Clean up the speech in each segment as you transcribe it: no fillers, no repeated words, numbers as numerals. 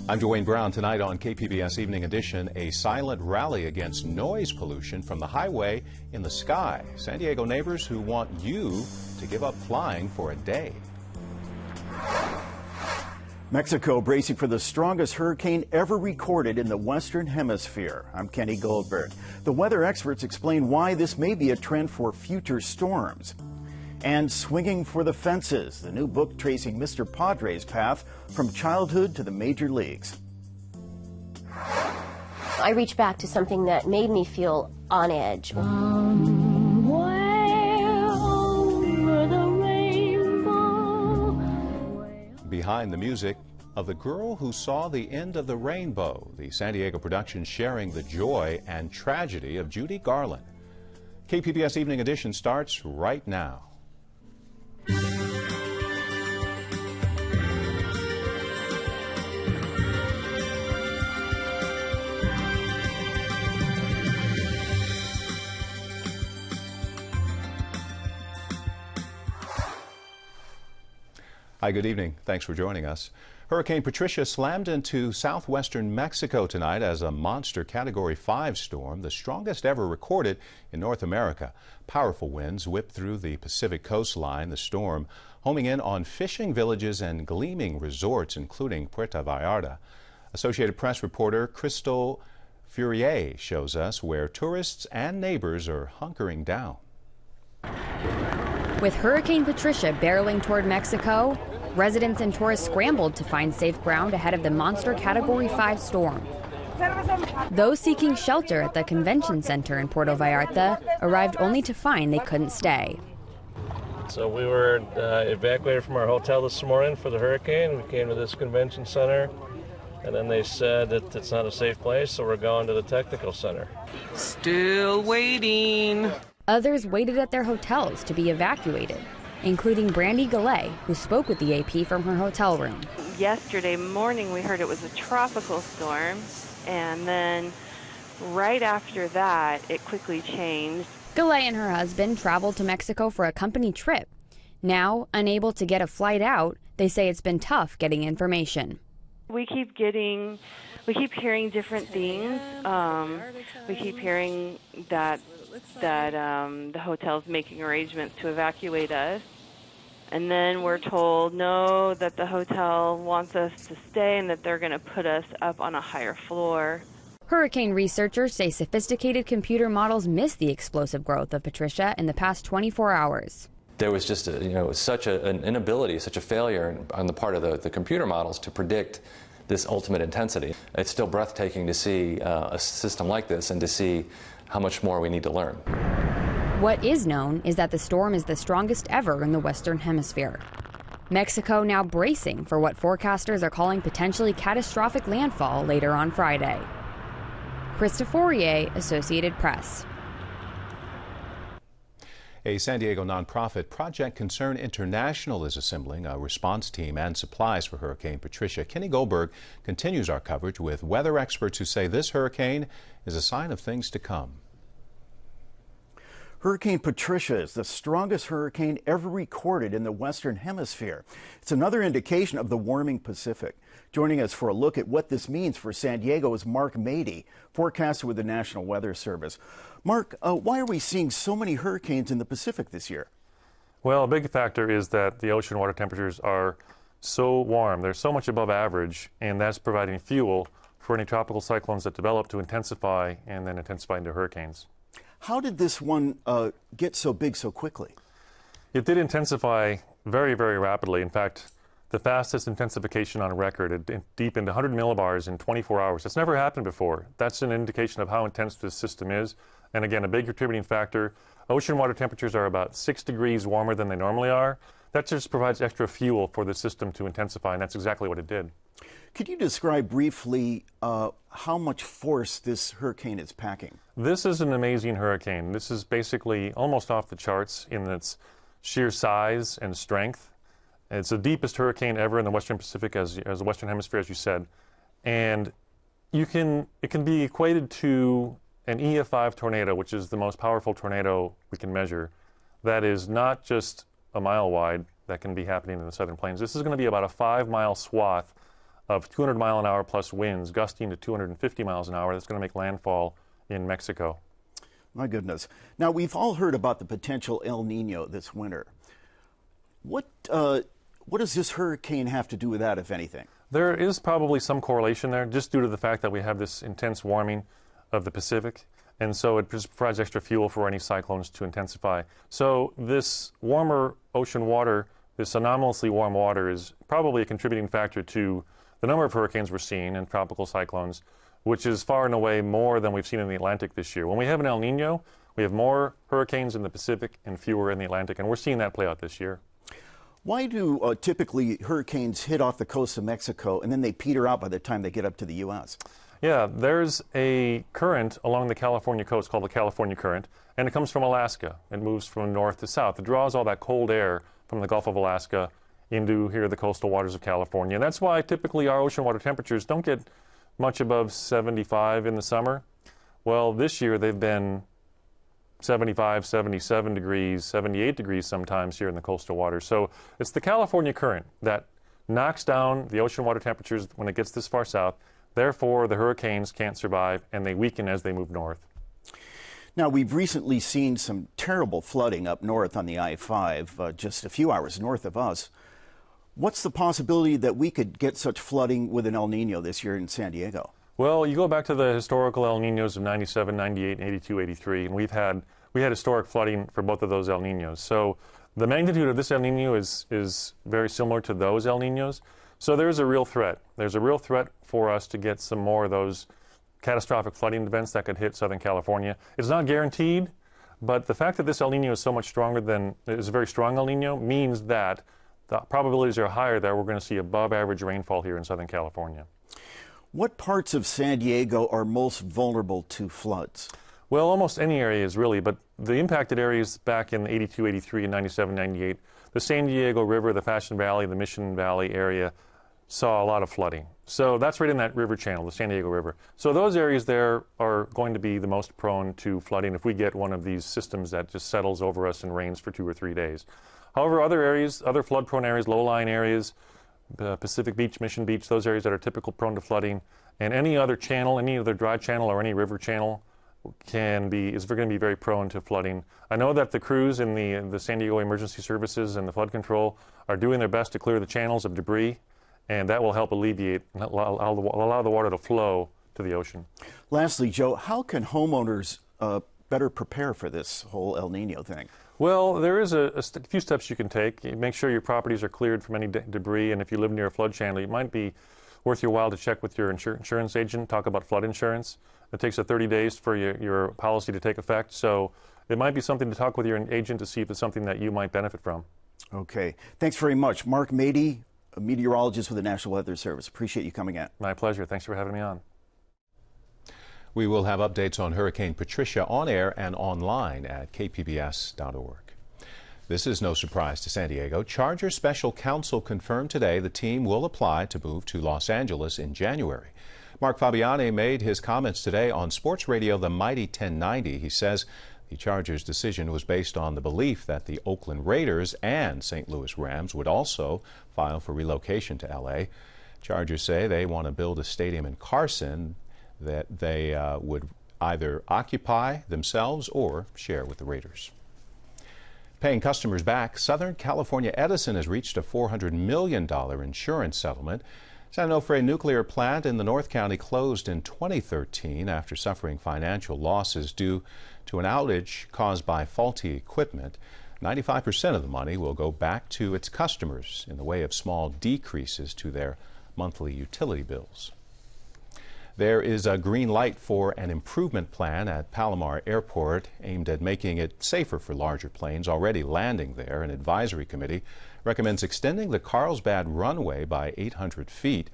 I'm Dwayne Brown. Tonight on KPBS Evening Edition, a silent rally against noise pollution from the highway in the sky. San Diego neighbors who want you to give up flying for a day. Mexico bracing for the strongest hurricane ever recorded in the Western Hemisphere. I'm Kenny Goldberg. The weather experts explain why this may be a trend for future storms. And swinging for the fences, the new book tracing Mr. Padre's path from childhood to the major leagues. I reached back to something that made me feel on edge. Behind the music of The Girl Who Saw the End of the Rainbow, the San Diego production sharing the joy and tragedy of Judy Garland. KPBS Evening Edition starts right now. Hi, good evening. Thanks for joining us. Hurricane Patricia slammed into southwestern Mexico tonight as a monster Category 5 storm, the strongest ever recorded in North America. Powerful winds whipped through the Pacific coastline, the storm homing in on fishing villages and gleaming resorts, including Puerto Vallarta. Associated Press reporter Crystal Fourier shows us where tourists and neighbors are hunkering down. With Hurricane Patricia barreling toward Mexico, residents and tourists scrambled to find safe ground ahead of the monster Category 5 storm. Those seeking shelter at the convention center in Puerto Vallarta arrived only to find they couldn't stay. So we were evacuated from our hotel this morning for the hurricane. We came to this convention center, and then they said that it's not a safe place, so we're going to the technical center. Still waiting. Others waited at their hotels to be evacuated, including Brandy Galley, who spoke with the AP from her hotel room. Yesterday morning we heard it was a tropical storm, and then right after that it quickly changed. Galley and her husband traveled to Mexico for a company trip. Now, unable to get a flight out, they say it's been tough getting information. We keep hearing different things. We keep hearing that the hotel's making arrangements to evacuate us. And then we're told, no, that the hotel wants us to stay and that they're going to put us up on a higher floor. Hurricane researchers say sophisticated computer models missed the explosive growth of Patricia in the past 24 hours. There was just such an inability, such a failure on the part of the computer models to predict this ultimate intensity. It's still breathtaking to see a system like this and to see how much more we need to learn. What is known is that the storm is the strongest ever in the Western Hemisphere. Mexico now bracing for what forecasters are calling potentially catastrophic landfall later on Friday. Krista Fourier, Associated Press. A San Diego nonprofit, Project Concern International, is assembling a response team and supplies for Hurricane Patricia. Kenny Goldberg continues our coverage with weather experts who say this hurricane is a sign of things to come. Hurricane Patricia is the strongest hurricane ever recorded in the Western Hemisphere. It's another indication of the warming Pacific. Joining us for a look at what this means for San Diego is Mark Mady, forecaster with the National Weather Service. Mark, why are we seeing so many hurricanes in the Pacific this year? Well, a big factor is that the ocean water temperatures are so warm. They're so much above average, and that's providing fuel for any tropical cyclones that develop to intensify and then intensify into hurricanes. How did this one get so big so quickly? It did intensify very, very rapidly. In fact, the fastest intensification on record, it deepened 100 millibars in 24 hours. That's never happened before. That's an indication of how intense this system is. And again, a big contributing factor, ocean water temperatures are about 6 degrees warmer than they normally are. That just provides extra fuel for the system to intensify, and that's exactly what it did. Could you describe briefly how much force this hurricane is packing? This is an amazing hurricane. This is basically almost off the charts in its sheer size and strength. It's the deepest hurricane ever in the Western Pacific, as the Western Hemisphere, as you said. And it can be equated to an EF5 tornado, which is the most powerful tornado we can measure. That is not just a mile wide that can be happening in the Southern Plains. This is going to be about a 5-mile swath of 200-mile-an-hour plus winds, gusting to 250 miles an hour. That's going to make landfall in Mexico. My goodness. Now, we've all heard about the potential El Nino this winter. What does this hurricane have to do with that, if anything? There is probably some correlation there, just due to the fact that we have this intense warming of the Pacific, and so it just provides extra fuel for any cyclones to intensify. So this warmer ocean water, this anomalously warm water, is probably a contributing factor to the number of hurricanes we're seeing and tropical cyclones, which is far and away more than we've seen in the Atlantic this year. When we have an El Nino, we have more hurricanes in the Pacific and fewer in the Atlantic, and we're seeing that play out this year. Why do typically hurricanes hit off the coast of Mexico and then they peter out by the time they get up to the U.S.? Yeah, there's a current along the California coast called the California Current, and it comes from Alaska. It moves from north to south. It draws all that cold air from the Gulf of Alaska into here, the coastal waters of California. And that's why typically our ocean water temperatures don't get much above 75 in the summer. Well, this year they've been 75, 77 degrees, 78 degrees sometimes here in the coastal waters. So it's the California Current that knocks down the ocean water temperatures when it gets this far south. Therefore, the hurricanes can't survive, and they weaken as they move north. Now, we've recently seen some terrible flooding up north on the I-5, just a few hours north of us. What's the possibility that we could get such flooding with an El Nino this year in San Diego? Well, you go back to the historical El Ninos of 97, 98, and 82, 83, and we had historic flooding for both of those El Ninos. So the magnitude of this El Nino is very similar to those El Ninos. So there's a real threat. There's a real threat for us to get some more of those catastrophic flooding events that could hit Southern California. It's not guaranteed, but the fact that this El Nino is so much stronger than, is a very strong El Nino, means that the probabilities are higher that we're going to see above average rainfall here in Southern California. What parts of San Diego are most vulnerable to floods? Well, almost any area is really, but the impacted areas back in 82, 83, and 97, 98, the San Diego River, the Fashion Valley, the Mission Valley area saw a lot of flooding. So that's right in that river channel, the San Diego River. So those areas there are going to be the most prone to flooding if we get one of these systems that just settles over us and rains for 2 or 3 days. However, other areas, other flood-prone areas, low-lying areas, Pacific Beach, Mission Beach, those areas that are typical prone to flooding, and any other channel, any other dry channel or any river channel is going to be very prone to flooding. I know that the crews in the San Diego Emergency Services and the flood control are doing their best to clear the channels of debris, and that will help alleviate, allow the water to flow to the ocean. Lastly, Joe, how can homeowners better prepare for this whole El Nino thing? Well, there is a few steps you can take. Make sure your properties are cleared from any debris, and if you live near a flood channel, it might be worth your while to check with your insurance agent, talk about flood insurance. It takes 30 days for your policy to take effect, so it might be something to talk with your agent to see if it's something that you might benefit from. Okay. Thanks very much. Mark Mady, a meteorologist with the National Weather Service. Appreciate you coming in. My pleasure. Thanks for having me on. We will have updates on Hurricane Patricia on air and online at kpbs.org. This is no surprise to San Diego. Chargers special counsel confirmed today the team will apply to move to Los Angeles in January. Mark Fabiani made his comments today on sports radio The Mighty 1090. He says the Chargers' decision was based on the belief that the Oakland Raiders and St. Louis Rams would also file for relocation to L.A. Chargers say they want to build a stadium in Carson that they would either occupy themselves or share with the Raiders. Paying customers back, Southern California Edison has reached a $400 million insurance settlement. San Onofre nuclear plant in the North County closed in 2013 after suffering financial losses due to an outage caused by faulty equipment. 95% of the money will go back to its customers in the way of small decreases to their monthly utility bills. There is a green light for an improvement plan at Palomar Airport aimed at making it safer for larger planes already landing there. An advisory committee recommends extending the Carlsbad runway by 800 feet.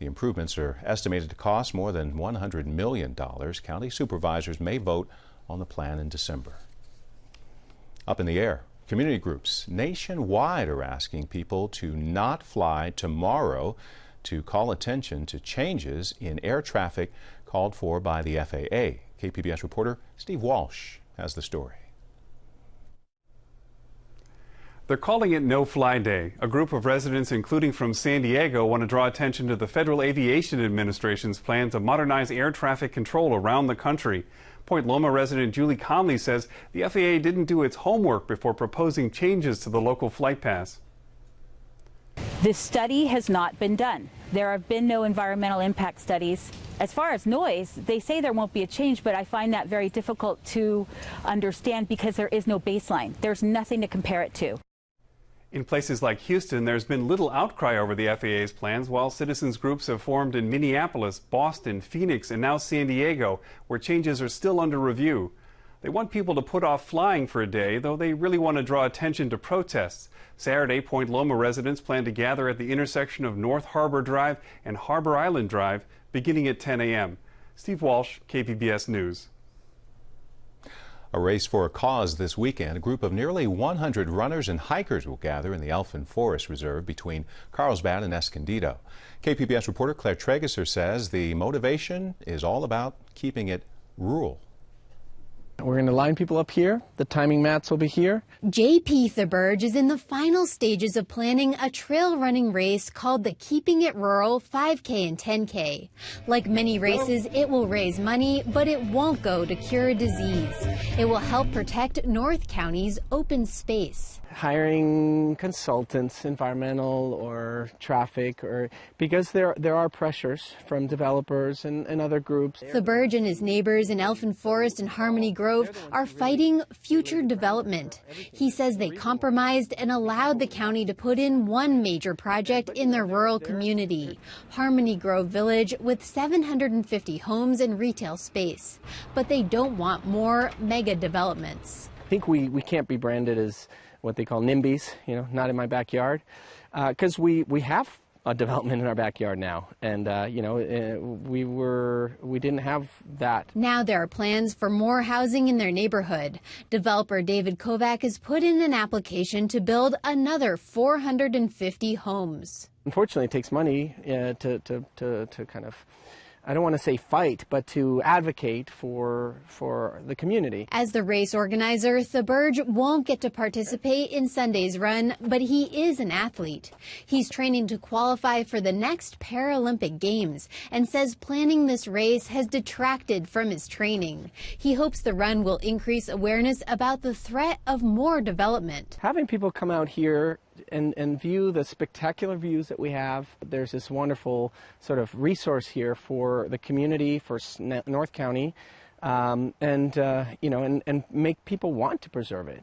The improvements are estimated to cost more than $100 million. County supervisors may vote on the plan in December. Up in the air, community groups nationwide are asking people to not fly tomorrow to call attention to changes in air traffic called for by the FAA. KPBS reporter Steve Walsh has the story. They're calling it No Fly Day. A group of residents, including from San Diego, want to draw attention to the Federal Aviation Administration's plan to modernize air traffic control around the country. Point Loma resident Judy Garland says the FAA didn't do its homework before proposing changes to the local flight pass. This study has not been done. There have been no environmental impact studies. As far as noise, they say there won't be a change, but I find that very difficult to understand because there is no baseline. There's nothing to compare it to. In places like Houston, there's been little outcry over the FAA's plans, while citizens groups have formed in Minneapolis, Boston, Phoenix, and now San Diego, where changes are still under review. They want people to put off flying for a day, though they really want to draw attention to protests. Saturday, Point Loma residents plan to gather at the intersection of North Harbor Drive and Harbor Island Drive, beginning at 10 a.m. Steve Walsh, KPBS News. A race for a cause this weekend. A group of nearly 100 runners and hikers will gather in the Elfin Forest Reserve between Carlsbad and Escondido. KPBS reporter Claire Trageser says the motivation is all about keeping it rural. We're going to line people up here. The timing mats will be here. J.P. Theberge is in the final stages of planning a trail running race called the Keeping It Rural 5K and 10K. Like many races, it will raise money, but it won't go to cure a disease. It will help protect North County's open space. Hiring consultants, environmental or traffic, or because there are pressures from developers and other groups. Theberge and his neighbors in Elfin Forest and Harmony Grove are fighting future development. He says they compromised and allowed the county to put in one major project in their rural community, Harmony Grove Village, with 750 homes and retail space. But they don't want more mega developments. I think we can't be branded as what they call NIMBYs, not in my backyard, because we have a development in our backyard now, and we didn't have that. Now there are plans for more housing in their neighborhood. Developer David Kovac has put in an application to build another 450 homes. Unfortunately, it takes money to kind of, I don't want to say fight, but to advocate for the community. As the race organizer, Theberge won't get to participate in Sunday's run, but he is an athlete. He's training to qualify for the next Paralympic Games and says planning this race has detracted from his training. He hopes the run will increase awareness about the threat of more development. Having people come out here and view the spectacular views that we have. There's this wonderful sort of resource here for the community, for North County, and make people want to preserve it,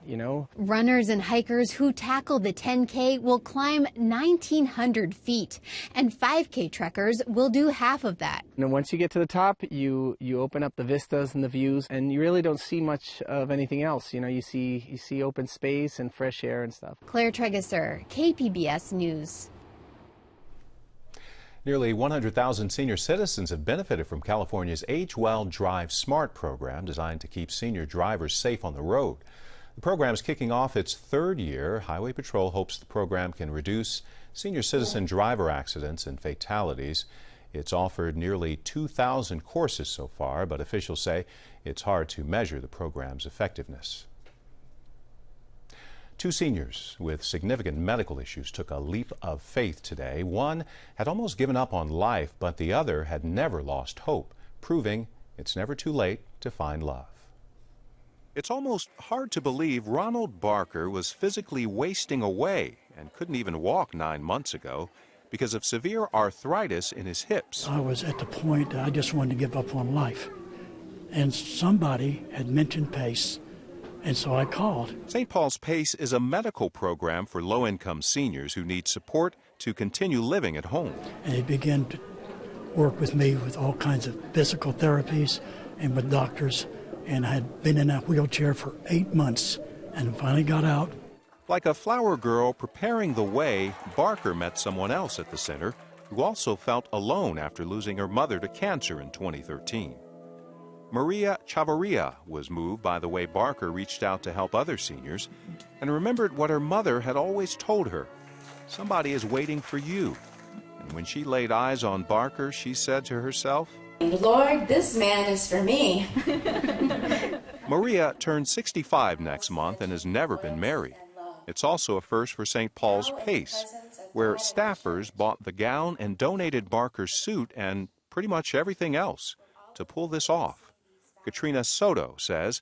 Runners and hikers who tackle the 10K will climb 1,900 feet, and 5K trekkers will do half of that. And once you get to the top, you open up the vistas and the views, and you really don't see much of anything else. You see open space and fresh air and stuff. Claire Trageser, KPBS News. Nearly 100,000 senior citizens have benefited from California's Age Well Drive Smart program designed to keep senior drivers safe on the road. The program is kicking off its third year. Highway Patrol hopes the program can reduce senior citizen driver accidents and fatalities. It's offered nearly 2,000 courses so far, but officials say it's hard to measure the program's effectiveness. Two seniors with significant medical issues took a leap of faith today. One had almost given up on life, but the other had never lost hope, proving it's never too late to find love. It's almost hard to believe Ronald Barker was physically wasting away and couldn't even walk 9 months ago because of severe arthritis in his hips. I was at the point I just wanted to give up on life. And somebody had mentioned PACE. And so I called. St. Paul's PACE is a medical program for low-income seniors who need support to continue living at home. And they began to work with me with all kinds of physical therapies and with doctors. And I had been in that wheelchair for 8 months and finally got out. Like a flower girl preparing the way, Barker met someone else at the center who also felt alone after losing her mother to cancer in 2013. Maria Chavarria was moved by the way Barker reached out to help other seniors and remembered what her mother had always told her. Somebody is waiting for you. And when she laid eyes on Barker, she said to herself, Lord, this man is for me. Maria turned 65 next month and has never been married. It's also a first for St. Paul's Pace, where staffers bought the gown and donated Barker's suit and pretty much everything else to pull this off. Katrina Soto says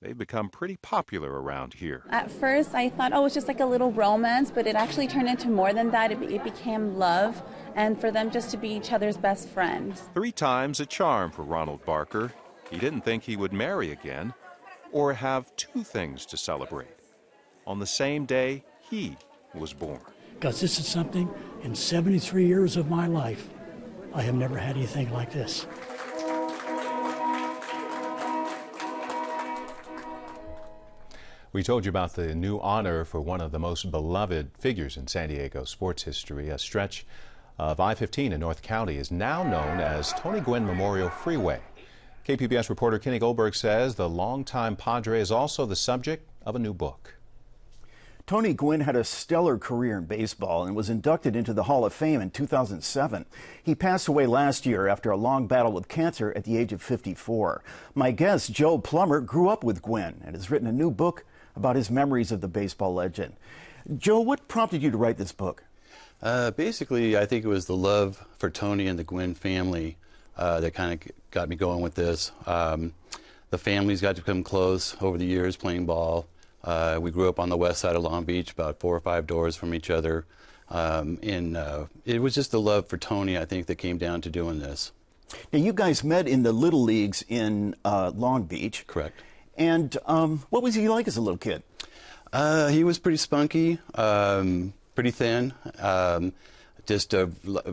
they've become pretty popular around here. At first, I thought, oh, it's just like a little romance, but it actually turned into more than that. It became love, and for them just to be each other's best friends. 3 times a charm for Ronald Barker. He didn't think he would marry again or have 2 things to celebrate on the same day he was born. Because this is something, in 73 years of my life, I have never had anything like this. We told you about the new honor for one of the most beloved figures in San Diego sports history. A stretch of I-15 in North County is now known as Tony Gwynn Memorial Freeway. KPBS reporter Kenny Goldberg says the longtime Padre is also the subject of a new book. Tony Gwynn had a stellar career in baseball and was inducted into the Hall of Fame in 2007. He passed away last year after a long battle with cancer at the age of 54. My guest, Joe Plummer, grew up with Gwynn and has written a new book about his memories of the baseball legend. Joe, what prompted you to write this book? Basically, I think it was the love for Tony and the Gwynn family that kind of got me going with this. The families got to become close over the years playing ball. We grew up on the west side of Long Beach, about 4 or 5 doors from each other. It was just the love for Tony, I think, that came down to doing this. Now, you guys met in the Little Leagues in Long Beach. Correct. And what was he like as a little kid? He was pretty spunky, pretty thin, just a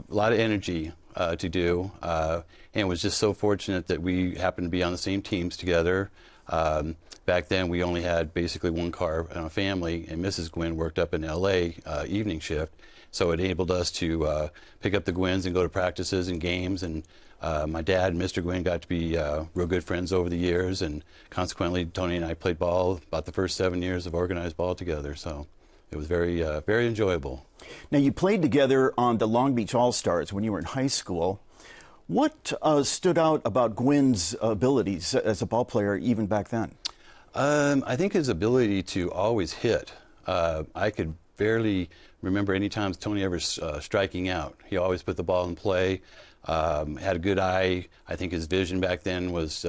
lot of energy to do, and was just so fortunate that we happened to be on the same teams together. Back then, we only had basically 1 car in a family, and Mrs. Gwynn worked up in L.A. Evening shift, so it enabled us to pick up the Gwynns and go to practices and games. And my dad and Mr. Gwynn got to be real good friends over the years, and consequently, Tony and I played ball about the first 7 years of organized ball together. So it was very, very enjoyable. Now, you played together on the Long Beach All-Stars when you were in high school. What stood out about Gwynn's abilities as a ball player even back then? I think his ability to always hit. I could barely remember any times Tony ever striking out. He always put the ball in play, had a good eye. I think his vision back then was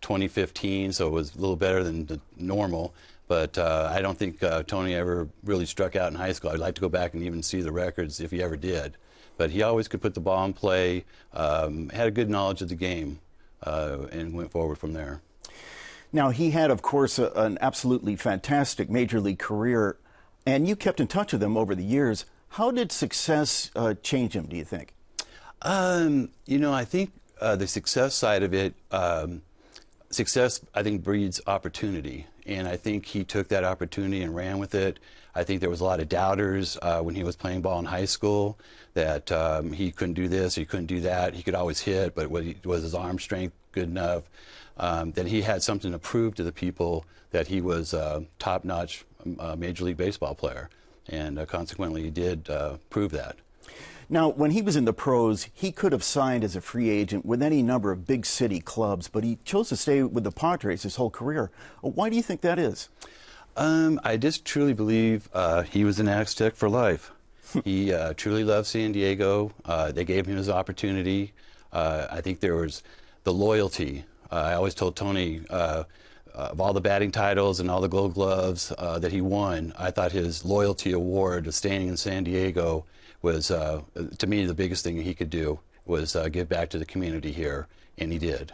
20/15, so it was a little better than the normal. But I don't think Tony ever really struck out in high school. I'd like to go back and even see the records if he ever did. But he always could put the ball in play, had a good knowledge of the game, and went forward from there. Now, he had, of course, an absolutely fantastic major league career, and you kept in touch with him over the years. How did success change him, do you think? You know, I think the success side of it, success, I think, breeds opportunity. And I think he took that opportunity and ran with it. I think there was a lot of doubters when he was playing ball in high school that he couldn't do this, he couldn't do that. He could always hit, but was his arm strength good enough? That he had something to prove to the people that he was a top-notch Major League Baseball player. And consequently, he did prove that. Now, when he was in the pros, he could have signed as a free agent with any number of big city clubs, but he chose to stay with the Padres his whole career. Why do you think that is? I just truly believe he was an Aztec for life. He truly loved San Diego. They gave him his opportunity. I think there was the loyalty. I always told Tony, of all the batting titles and all the Gold Gloves that he won, I thought his loyalty award of staying in San Diego was, to me, the biggest thing he could do was give back to the community here, and he did.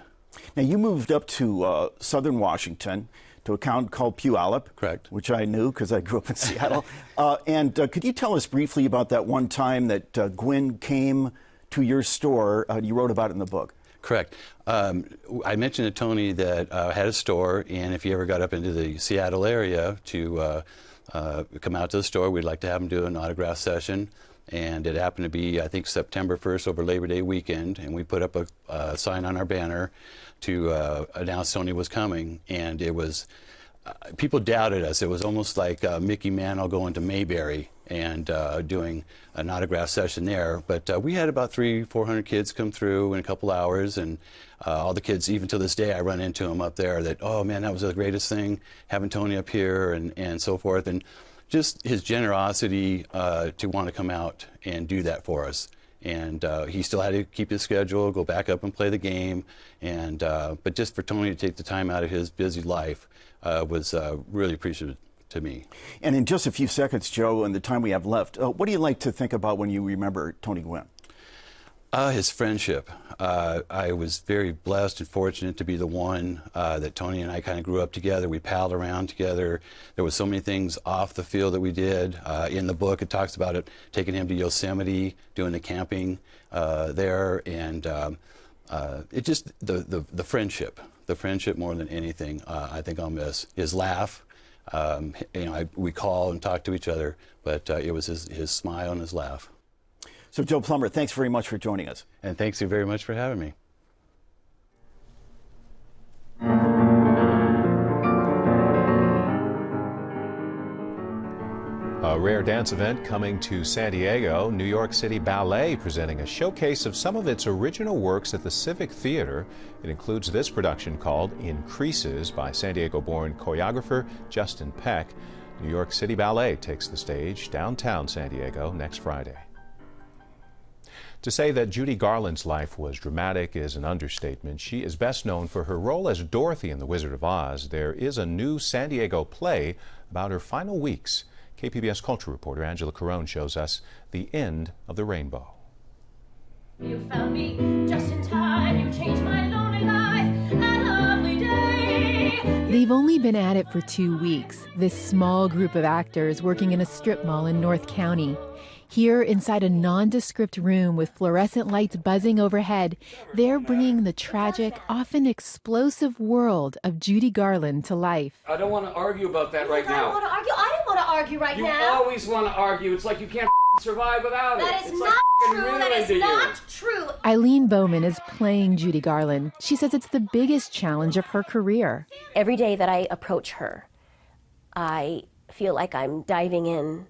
Now, you moved up to southern Washington to a town called Puyallup. Correct. Which I knew because I grew up in Seattle. Could you tell us briefly about that one time that Gwynn came to your store? You wrote about it in the book. Correct. I mentioned to Tony that I had a store, and if he ever got up into the Seattle area to come out to the store, we'd like to have him do an autograph session. And it happened to be, I think, September 1st over Labor Day weekend, and we put up a sign on our banner to announce Tony was coming. And it was, people doubted us. It was almost like Mickey Mantle going to Mayberry and doing an autograph session there. But we had about 300-400 kids come through in a couple hours, and all the kids, even to this day, I run into them up there that, oh man, that was the greatest thing, having Tony up here and so forth. And just his generosity to want to come out and do that for us. And he still had to keep his schedule, go back up and play the game. And but just for Tony to take the time out of his busy life was really appreciative to me. And in just a few seconds, Joe, in the time we have left, what do you like to think about when you remember Tony Gwynn? His friendship. I was very blessed and fortunate to be the one that Tony and I kind of grew up together. We palled around together. There was so many things off the field that we did. In the book, it talks about it, taking him to Yosemite, doing the camping there, and it just the friendship more than anything. I think I'll miss his laugh. We call and talk to each other, but it was his smile and his laugh. So, Joe Plummer, thanks very much for joining us. And thanks you very much for having me. A rare dance event coming to San Diego. New York City Ballet presenting a showcase of some of its original works at the Civic Theater. It includes this production called Increases by San Diego-born choreographer Justin Peck. New York City Ballet takes the stage downtown San Diego next Friday. To say that Judy Garland's life was dramatic is an understatement. She is best known for her role as Dorothy in The Wizard of Oz. There is a new San Diego play about her final weeks. KPBS culture reporter Angela Carone shows us The End of the Rainbow. You found me just in time. You changed my lonely life. A lovely day. They've only been at it for 2 weeks, this small group of actors working in a strip mall in North County. Here, inside a nondescript room with fluorescent lights buzzing overhead, they're bringing the tragic, often explosive world of Judy Garland to life. I don't want to argue about that right now. I don't want to argue. I don't want to argue right You now. always want to argue. It's like you can't survive without it. That is It's not like true. That is not true. Eileen Bowman is playing Judy Garland. She says it's the biggest challenge of her career. Every day that I approach her, I feel like I'm diving in,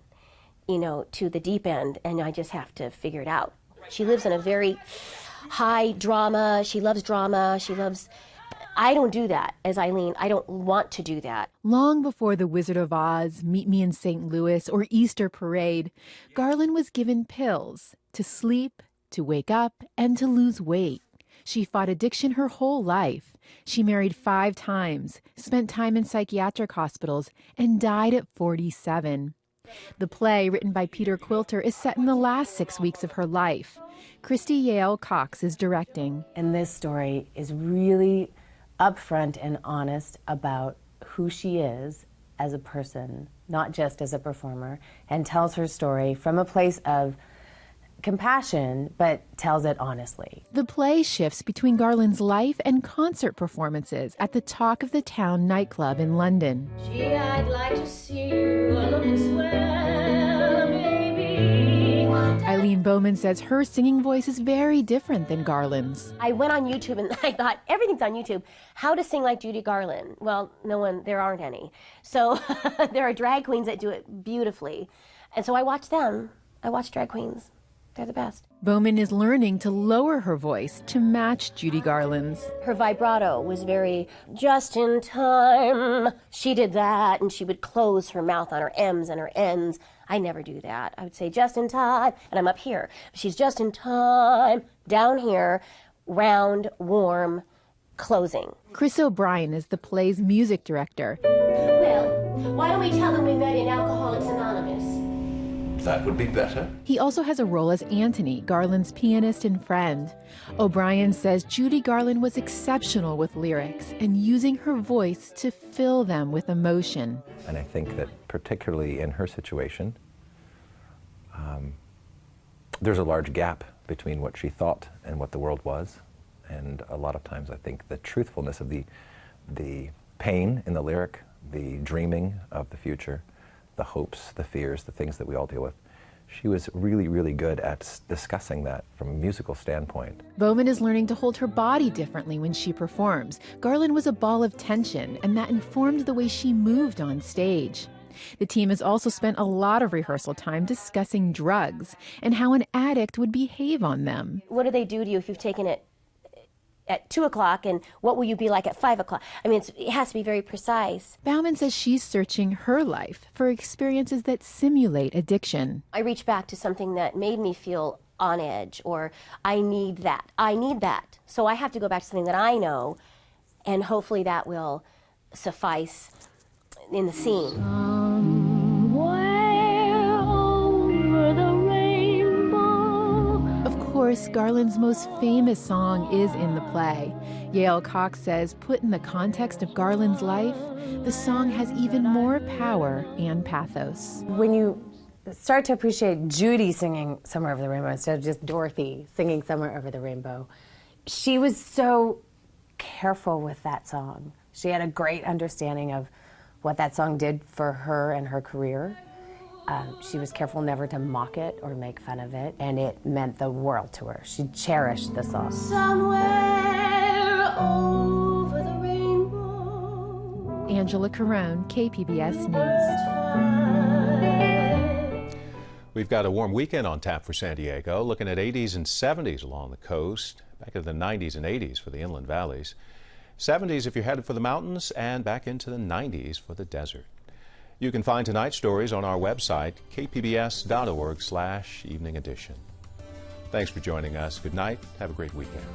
to the deep end, and I just have to figure it out. She lives in a very high drama. She loves drama. I don't do that as Eileen. I don't want to do that. Long before The Wizard of Oz, Meet Me in St. Louis, or Easter Parade, Garland was given pills to sleep, to wake up, and to lose weight. She fought addiction her whole life. She married 5 times, spent time in psychiatric hospitals, and died at 47. The play, written by Peter Quilter, is set in the last 6 weeks of her life. Christy Yale Cox is directing. And this story is really upfront and honest about who she is as a person, not just as a performer, and tells her story from a place of compassion, but tells it honestly. The play shifts between Garland's life and concert performances at the Talk of the Town nightclub in London. Gee, I'd like to see you looking swell, baby. Eileen Bowman says her singing voice is very different than Garland's. I went on YouTube and I thought, everything's on YouTube. How to sing like Judy Garland? Well, there aren't any. So there are drag queens that do it beautifully. And so I watched them. I watched drag queens. They're the best. Bowman is learning to lower her voice to match Judy Garland's. Her vibrato was very just in time. She did that, and she would close her mouth on her M's and her N's. I never do that. I would say just in time, and I'm up here. She's just in time, down here, round, warm, closing. Chris O'Brien is the play's music director. Well, why don't we tell them we met in Alcoholics Anonymous? That would be better. He also has a role as Anthony, Garland's pianist and friend. O'Brien says Judy Garland was exceptional with lyrics and using her voice to fill them with emotion. And I think that particularly in her situation, there's a large gap between what she thought and what the world was. And a lot of times I think the truthfulness of the pain in the lyric, the dreaming of the future, the hopes, the fears, the things that we all deal with. She was really, really good at discussing that from a musical standpoint. Bowman is learning to hold her body differently when she performs. Garland was a ball of tension, and that informed the way she moved on stage. The team has also spent a lot of rehearsal time discussing drugs and how an addict would behave on them. What do they do to you if you've taken it at 2 o'clock, and what will you be like at 5 o'clock? I mean, it has to be very precise. Bauman says she's searching her life for experiences that simulate addiction. I reach back to something that made me feel on edge, or I need that. I need that. So I have to go back to something that I know, and hopefully that will suffice in the scene. Of course, Garland's most famous song is in the play. Yale Cox says, put in the context of Garland's life, the song has even more power and pathos. When you start to appreciate Judy singing Somewhere Over the Rainbow instead of just Dorothy singing Somewhere Over the Rainbow, she was so careful with that song. She had a great understanding of what that song did for her and her career. She was careful never to mock it or make fun of it, and it meant the world to her. She cherished the song. Somewhere over the rainbow. Angela Carone, KPBS News. We've got a warm weekend on tap for San Diego, looking at 80s and 70s along the coast, back into the 90s and 80s for the inland valleys. 70s if you're headed for the mountains, and back into the 90s for the desert. You can find tonight's stories on our website, kpbs.org/evening edition. Thanks for joining us. Good night. Have a great weekend.